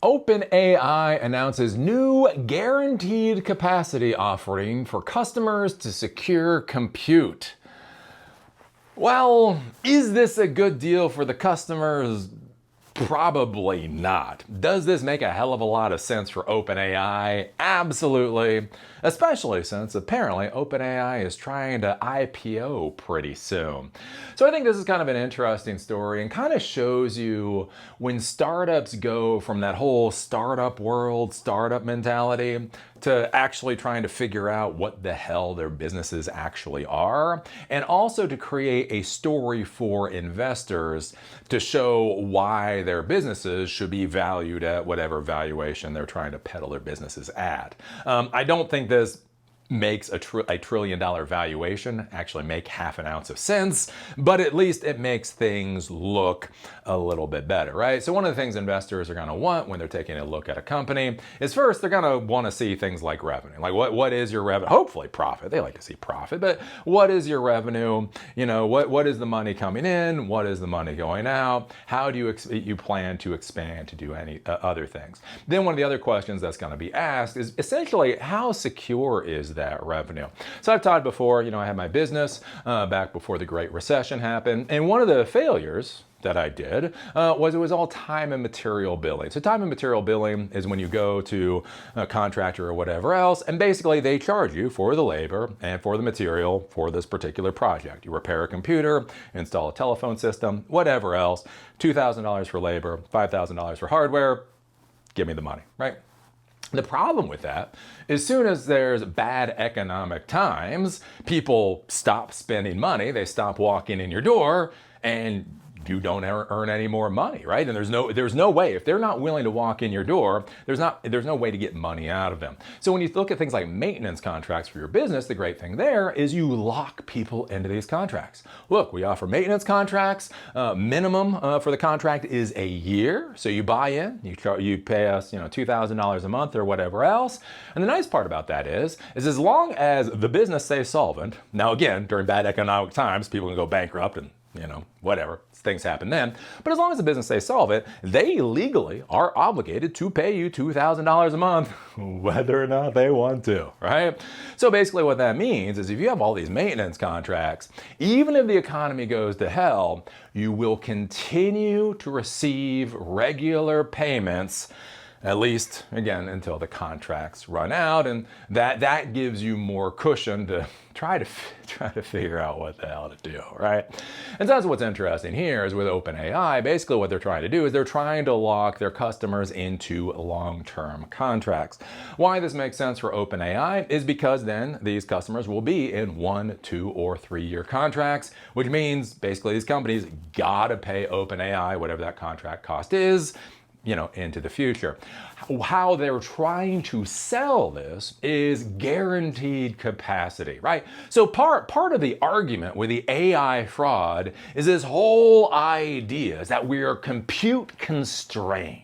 OpenAI announces new guaranteed capacity offering for customers to secure compute. Well, is this a good deal for the customers? Probably not. Does this make a hell of a lot of sense for OpenAI? Absolutely. Especially since apparently OpenAI is trying to IPO pretty soon. So I think this is kind of an interesting story and kind of shows you when startups go from that whole startup world, startup mentality, to actually trying to figure out what the hell their businesses actually are, and also to create a story for investors to show why their businesses should be valued at whatever valuation they're trying to peddle their businesses at. I don't think this makes a $1 trillion valuation actually make half an ounce of sense, but at least it makes things look a little bit better, right? So one of the things investors are going to want when they're taking a look at a company is first, they're going to want to see things like revenue. Like what is your revenue? Hopefully profit. They like to see profit, but what is your revenue? You know, what is the money coming in? What is the money going out? How do you plan to expand to do any other things? Then one of the other questions that's going to be asked is essentially how secure is that revenue? So I've talked before, I had my business back before the Great Recession happened, and one of the failures that I did was it was all time and material billing. So time and material billing is when you go to a contractor or whatever else, and basically they charge you for the labor and for the material for this particular project. You repair a computer, install a telephone system, whatever else, $2,000 for labor, $5,000 for hardware, give me the money, right? The problem with that, as soon as there's bad economic times, people stop spending money, they stop walking in your door, and you don't earn any more money, right? And there's no way, if they're not willing to walk in your door, there's no way to get money out of them. So when you look at things like maintenance contracts for your business, the great thing there is you lock people into these contracts. Look, we offer maintenance contracts. Minimum for the contract is a year. So you buy in, you pay us, $2,000 a month or whatever else. And the nice part about that is as long as the business stays solvent. Now again, during bad economic times, people can go bankrupt and whatever, things happen then. But as long as the business stays solvent, they legally are obligated to pay you $2,000 a month, whether or not they want to, right? So basically what that means is if you have all these maintenance contracts, even if the economy goes to hell, you will continue to receive regular payments, at least, again, until the contracts run out, and that gives you more cushion to try to figure out what the hell to do, right? And so that's what's interesting here is with OpenAI, basically what they're trying to do is they're trying to lock their customers into long-term contracts. Why this makes sense for OpenAI is because then these customers will be in 1, 2, or 3-year contracts, which means basically these companies gotta pay OpenAI whatever that contract cost is, into the future. How they're trying to sell this is guaranteed capacity, right? So part of the argument with the AI fraud is this whole idea is that we are compute constrained.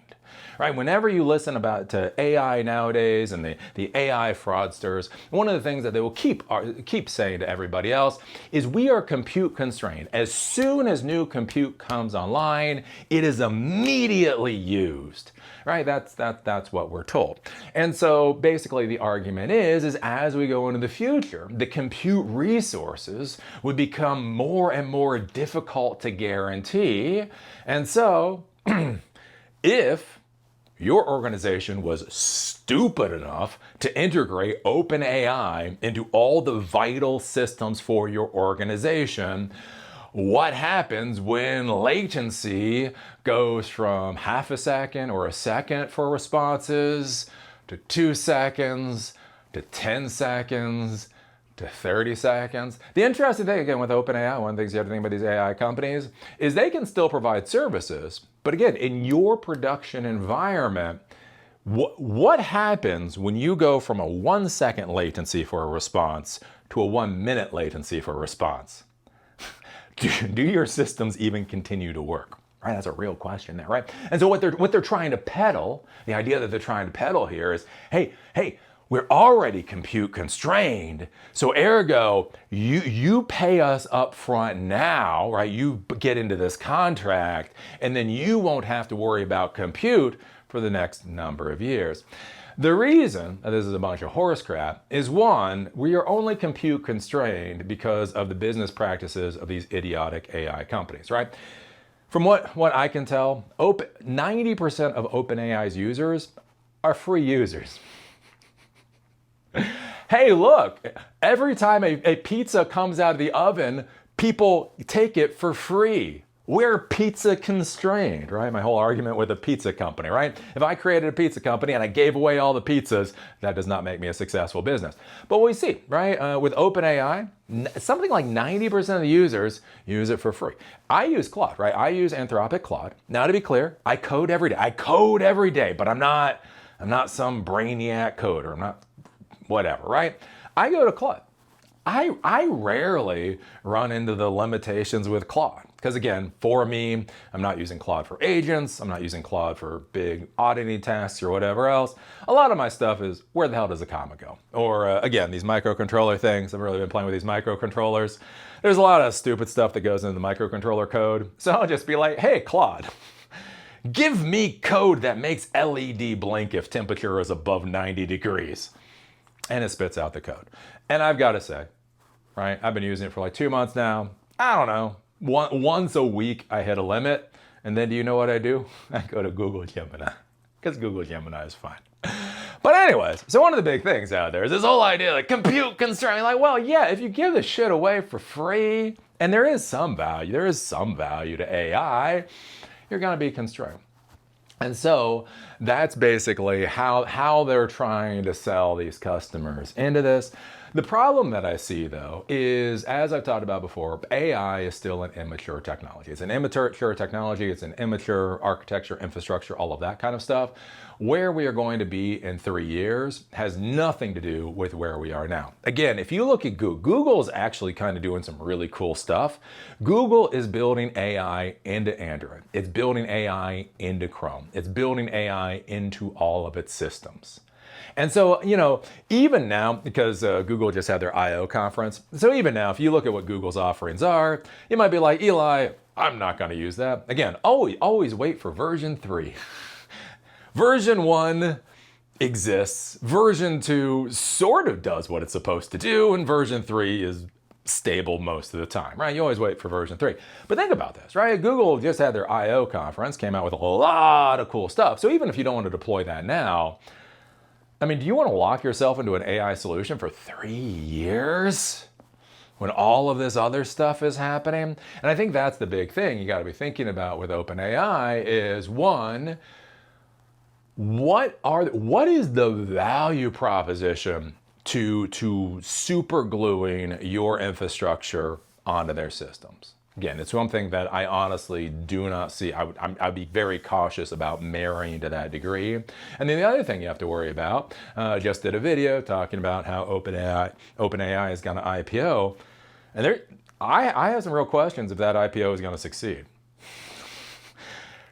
Right? Whenever you listen to AI nowadays and the AI fraudsters, one of the things that they will keep saying to everybody else is we are compute constrained. As soon as new compute comes online, it is immediately used. Right? That's what we're told. And so basically the argument is as we go into the future, the compute resources would become more and more difficult to guarantee. And so if your organization was stupid enough to integrate OpenAI into all the vital systems for your organization, what happens when latency goes from half a second or a second for responses to 2 seconds to 10 seconds to 30 seconds. The interesting thing, again, with OpenAI, one of the things you have to think about these AI companies is they can still provide services. But again, in your production environment, what happens when you go from a 1 second latency for a response to a 1 minute latency for a response? Do your systems even continue to work? Right, that's a real question there, right? And so what they're trying to peddle, the idea that they're trying to peddle here is, hey, we're already compute constrained, so ergo, you pay us up front now, right? You get into this contract, and then you won't have to worry about compute for the next number of years. The reason that this is a bunch of horse crap is, one, we are only compute constrained because of the business practices of these idiotic AI companies, right? From what I can tell, 90% of OpenAI's users are free users. Hey, look, every time a pizza comes out of the oven, people take it for free. We're pizza constrained, right? My whole argument with a pizza company, right? If I created a pizza company and I gave away all the pizzas, that does not make me a successful business. But what we see, right, with OpenAI, something like 90% of the users use it for free. I use Claude, right? I use Anthropic Claude. Now, to be clear, I code every day, but I'm not some brainiac coder. I'm not whatever, right? I go to Claude. I rarely run into the limitations with Claude. Because again, for me, I'm not using Claude for agents. I'm not using Claude for big auditing tasks or whatever else. A lot of my stuff is, where the hell does a comma go? Or again, these microcontroller things. I've really been playing with these microcontrollers. There's a lot of stupid stuff that goes into the microcontroller code. So I'll just be like, hey, Claude, give me code that makes LED blink if temperature is above 90 degrees. And it spits out the code. And I've got to say, right, I've been using it for like 2 months now. I don't know. Once a week I hit a limit, and then do you know what I do? I go to Google Gemini, because Google Gemini is fine. But anyways, so one of the big things out there is this whole idea like compute constraint. Like, well, yeah, if you give this shit away for free, and there is some value to AI, you're gonna be constrained. And so that's basically how they're trying to sell these customers into this. The problem that I see, though, is, as I've talked about before, AI is still an immature technology. It's an immature technology. It's an immature architecture, infrastructure, all of that kind of stuff. Where we are going to be in 3 years has nothing to do with where we are now. Again, if you look at Google is actually kind of doing some really cool stuff. Google is building AI into Android. It's building AI into Chrome. It's building AI into all of its systems. And so, even now, because Google just had their I.O. conference, so even now, if you look at what Google's offerings are, you might be like, Eli, I'm not going to use that. Again, always wait for version 3. Version 1 exists. Version 2 sort of does what it's supposed to do, and version 3 is stable most of the time, right? You always wait for version 3. But think about this, right? Google just had their I.O. conference, came out with a lot of cool stuff. So even if you don't want to deploy that now, I mean, do you want to lock yourself into an AI solution for 3 years when all of this other stuff is happening? And I think that's the big thing you got to be thinking about with OpenAI is, one, what is the value proposition to super gluing your infrastructure onto their systems? Again, it's one thing that I honestly do not see. I'd be very cautious about marrying to that degree. And then the other thing you have to worry about, just did a video talking about how OpenAI is going to IPO. And I have some real questions if that IPO is going to succeed.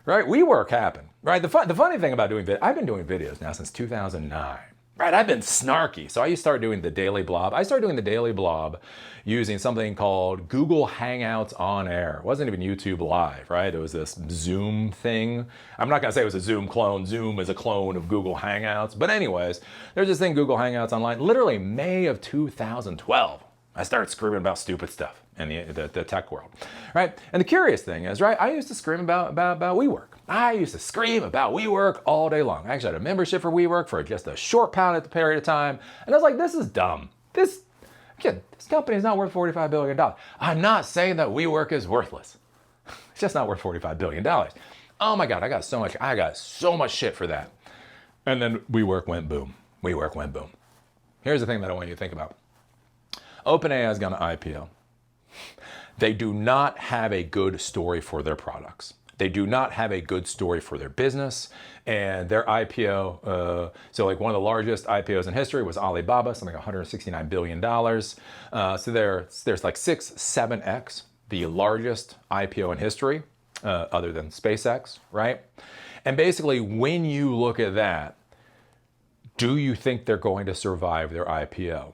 Right? WeWork happened. Right? The funny thing about doing videos, I've been doing videos now since 2009. Right, I've been snarky. So I used to start doing the Daily Blob. I started doing the Daily Blob using something called Google Hangouts on Air. It wasn't even YouTube Live, right? It was this Zoom thing. I'm not gonna say it was a Zoom clone. Zoom is a clone of Google Hangouts. But anyways, there's this thing, Google Hangouts Online, literally May of 2012. I started screaming about stupid stuff in the tech world, right? And the curious thing is, right, I used to scream about WeWork. I used to scream about WeWork all day long. I actually had a membership for WeWork for just a short period of time. And I was like, this is dumb. This company is not worth $45 billion. I'm not saying that WeWork is worthless. It's just not worth $45 billion. Oh my God, I got so much shit for that. And then WeWork went boom. WeWork went boom. Here's the thing that I want you to think about. OpenAI is going to IPO. They do not have a good story for their products. They do not have a good story for their business. And their IPO, so like one of the largest IPOs in history was Alibaba, something like $169 billion. So there's like 7x the largest IPO in history, other than SpaceX, right? And basically, when you look at that, do you think they're going to survive their IPO?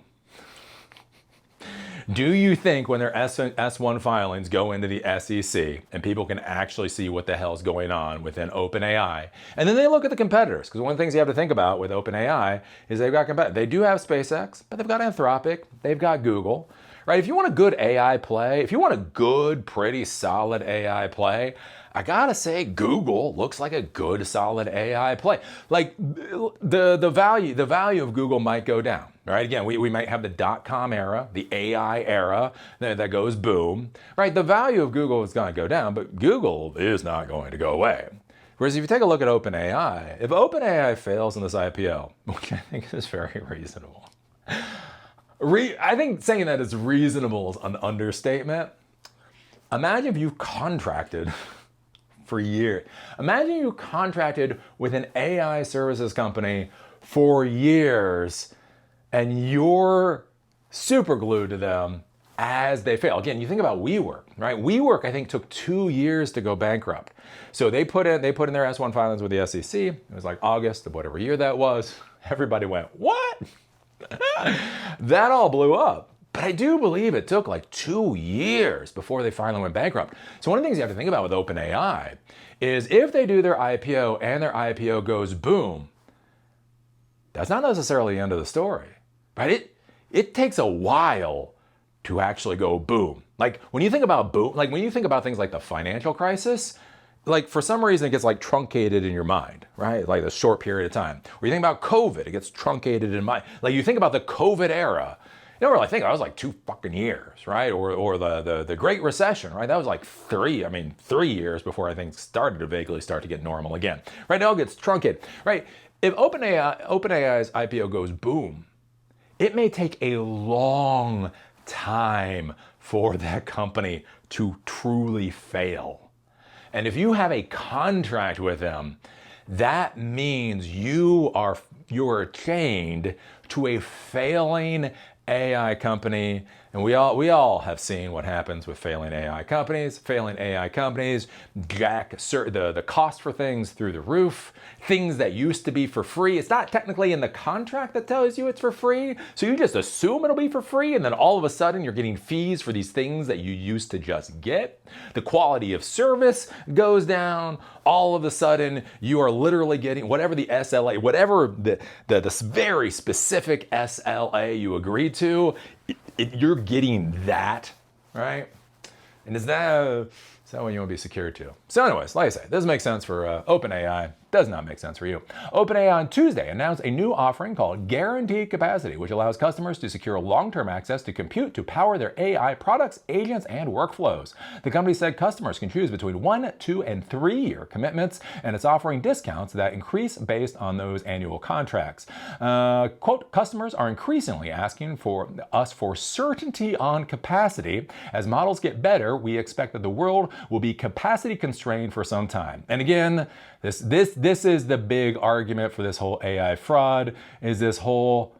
Do you think when their S1 filings go into the SEC and people can actually see what the hell's going on within OpenAI, and then they look at the competitors, because one of the things you have to think about with OpenAI is they've got competitors. They do have SpaceX, but they've got Anthropic, they've got Google, right? If you want a good AI play, if you want a good, pretty solid AI play, I gotta say Google looks like a good, solid AI play. Like the value of Google might go down, right? Again, we might have the .com era, the AI era that goes boom, right? The value of Google is gonna go down, but Google is not going to go away. Whereas if you take a look at OpenAI, if OpenAI fails in this IPO, which I think is very reasonable, I think saying that is reasonable is an understatement. Imagine if you contracted for years. Imagine you contracted with an AI services company for years and you're super glued to them as they fail. Again, you think about WeWork, right? WeWork, I think, took 2 years to go bankrupt. So they put in their S1 filings with the SEC. It was like August of whatever year that was. Everybody went, what? That all blew up. But I do believe it took like 2 years before they finally went bankrupt. So one of the things you have to think about with OpenAI is if they do their IPO and their IPO goes boom, that's not necessarily the end of the story, right? It takes a while to actually go boom. Like when you think about boom, like when you think about things like the financial crisis, like for some reason it gets like truncated in your mind, right? Like a short period of time. Or you think about COVID, it gets truncated in mind. Like you think about the COVID era, you don't really think that was like 2 fucking years, right? Or the Great Recession, right? That was like 3 years before I think started to vaguely start to get normal again, right? It all gets truncated, right? If OpenAI's IPO goes boom, it may take a long time for that company to truly fail. And if you have a contract with them, that means you are chained to a failing AI company, and we all have seen what happens with failing AI companies. Failing AI companies jack the cost for things through the roof. Things that used to be for free, it's not technically in the contract that tells you it's for free, so you just assume it'll be for free, and then all of a sudden you're getting fees for these things that you used to just get. The quality of service goes down. All of a sudden you are literally getting whatever the SLA, whatever the very specific SLA you agreed to, you're getting that, right? And is that what you want to be secured to? So anyways, like I say, this makes sense for OpenAI. Does not make sense for you. OpenAI on Tuesday announced a new offering called Guaranteed Capacity, which allows customers to secure long-term access to compute to power their AI products, agents, and workflows. The company said customers can choose between 1, 2, and 3-year commitments, and it's offering discounts that increase based on those annual contracts. Quote, customers are increasingly asking for certainty on capacity. As models get better, we expect that the world will be capacity constrained for some time. And again, this is the big argument for this whole AI fraud, is this whole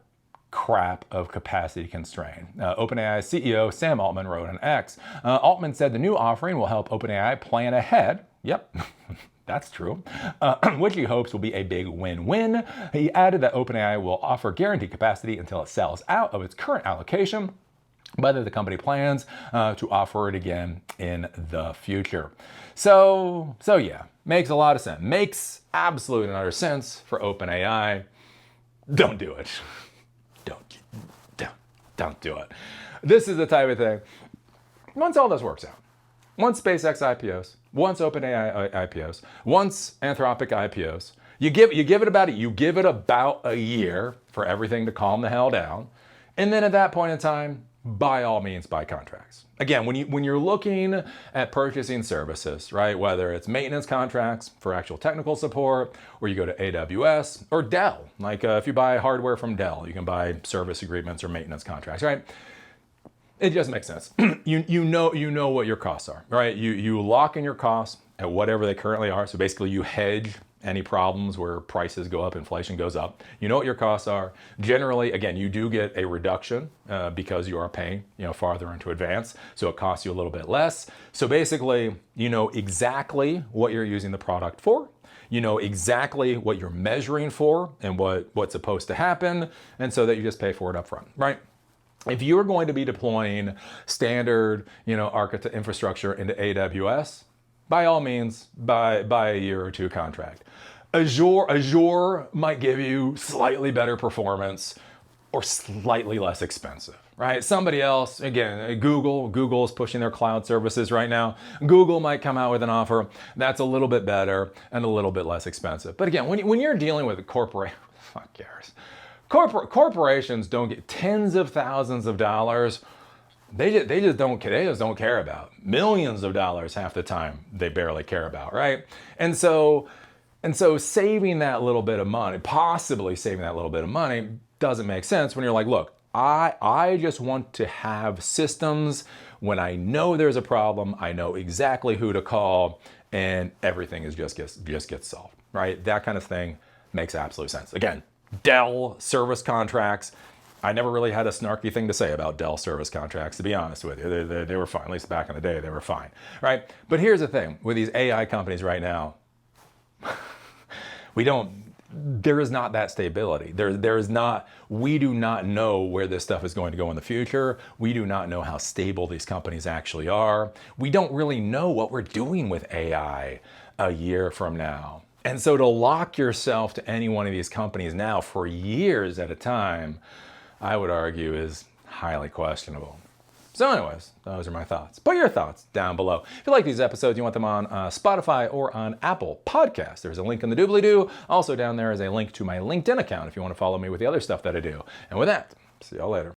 crap of capacity constraint. OpenAI CEO Sam Altman wrote on X. Altman said the new offering will help OpenAI plan ahead. Yep. That's true, which he hopes will be a big win-win. He added that OpenAI will offer guaranteed capacity until it sells out of its current allocation, whether the company plans to offer it again in the future. So yeah, makes a lot of sense. Makes absolute and utter sense for OpenAI. Don't do it. Don't do it. This is the type of thing. Once all this works out, once SpaceX IPOs, once OpenAI IPOs, once Anthropic IPOs, you give it about a year for everything to calm the hell down, and then at that point in time, by all means, buy contracts. Again, when you're looking at purchasing services, right, whether it's maintenance contracts for actual technical support, or you go to AWS or Dell, like if you buy hardware from Dell, you can buy service agreements or maintenance contracts, right? It just makes sense. You know what your costs are, right? You lock in your costs at whatever they currently are. So basically you hedge any problems where prices go up, inflation goes up. You know what your costs are. Generally, again, you do get a reduction because you are paying, farther into advance. So it costs you a little bit less. So basically, you know exactly what you're using the product for. You know exactly what you're measuring for and what's supposed to happen. And so that you just pay for it up front, right? If you're going to be deploying standard, architect infrastructure into AWS, by all means, buy a year or two contract. Azure might give you slightly better performance or slightly less expensive, right? Somebody else, again, Google is pushing their cloud services right now. Google might come out with an offer that's a little bit better and a little bit less expensive. But again, when you're dealing with a corporate, fuck cares. Corporations don't get tens of thousands of dollars. They just don't care about millions of dollars half the time. They barely care about, right? And so saving that little bit of money, possibly saving that little bit of money, doesn't make sense when you're like, look, I just want to have systems when I know there's a problem, I know exactly who to call, and everything just gets solved, right? That kind of thing makes absolute sense. Again, Dell service contracts. I never really had a snarky thing to say about Dell service contracts, to be honest with you. They were fine, at least back in the day, they were fine, right? But here's the thing, with these AI companies right now, there is not that stability. We do not know where this stuff is going to go in the future. We do not know how stable these companies actually are. We don't really know what we're doing with AI a year from now. And so to lock yourself to any one of these companies now for years at a time, I would argue is highly questionable. So anyways, those are my thoughts. Put your thoughts down below. If you like these episodes, you want them on Spotify or on Apple Podcasts, there's a link in the doobly-doo. Also down there is a link to my LinkedIn account if you want to follow me with the other stuff that I do. And with that, see y'all later.